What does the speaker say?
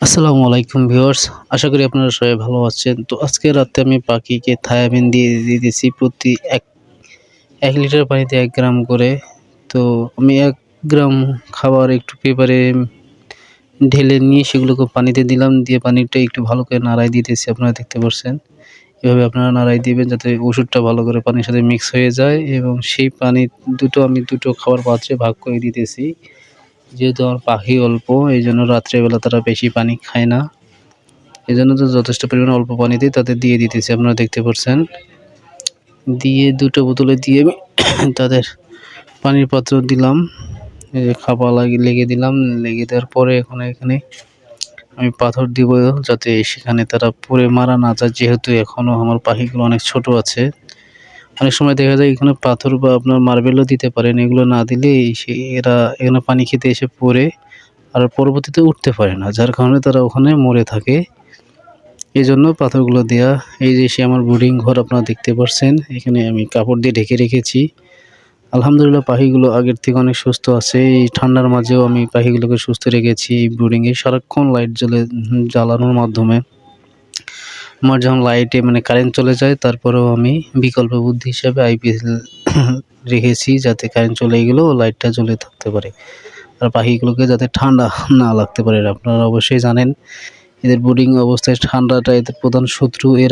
আসসালামু আলাইকুম ভিউয়ার্স। আশা করি আপনারা সবাই ভালো আছেন। তো আজকে রাতে আমি পাখিকে থায়ামিন দিয়ে দিতেছি প্রতি ১ লিটার পানিতে ১ গ্রাম করে। তো আমি ১ গ্রাম খাবার একটু পেপারে ঢেলে নিয়ে সেগুলোকে পানিতে দিলাম। দিয়ে পানিটা একটু ভালো করে নাড়ায় দিতেছি, আপনারা দেখতে পারছেন। এভাবে আপনারা নাড়ায় দিবেন যাতে ওষুধটা ভালো করে পানির সাথে মিক্স হয়ে যায় এবং সেই পানি আমি দুটো খাবার পাত্রে ভাগ করে দিতেছি। যেহেতু আমার পাখি অল্প এইজন্য রাত্রেবেলা তারা বেশি পানি খায় না। এজন্য তো যথেষ্ট পরিমাণে অল্প পানিতেই তাদের দিয়ে দিতেছি, আপনারা দেখতে পারছেন। দিয়ে ২ টো বোতলে দিয়ে আমি তাদের পানির পাত্র দিলাম। খাবার লেগে দিলাম। লেগে দেওয়ার পরে এখানে আমি পাথর দিব যাতে সেখানে তারা পড়ে মারা না যায়। যেহেতু এখনও আমার পাখিগুলো অনেক ছোট আছে। অনেক সময় দেখা যায় এখানে পাথর বা আপনার মার্বেলও দিতে পারেন। এগুলো না দিলেই এরা এখানে পানি খেতে এসে পড়ে আর পরবর্তীতে উঠতে পারে না। যার কারণে তারা ওখানে মরে থাকে। এজন্য পাথরগুলো দেয়া। এই যে সে আমার ব্রুডিং ঘর আপনারা দেখতে পারছেন। এখানে আমি কাপড় দিয়ে ঢেকে রেখেছি। আলহামদুলিল্লাহ পাখিগুলো আগের থেকে অনেক সুস্থ আছে। এই ঠান্ডার মাঝেও আমি পাখিগুলোকে সুস্থ রেখেছি এই ব্রুডিংয়ে। সারাক্ষণ লাইট জ্বালানোর মাধ্যমে। আমার যখন লাইটে কারেন্ট চলে যায় তারপরেও আমি বিকল্প বুদ্ধি হিসাবে আইপিএস রেখেছি যাতে কারেন্ট চলে গেলেও লাইটটা জ্বলে থাকতে পারে। আর পাখিগুলোকে যাতে ঠান্ডা না লাগতে পারে। আপনারা অবশ্যই জানেন এদের ব্রুডিং অবস্থায় ঠান্ডাটা এদের প্রধান শত্রু। এর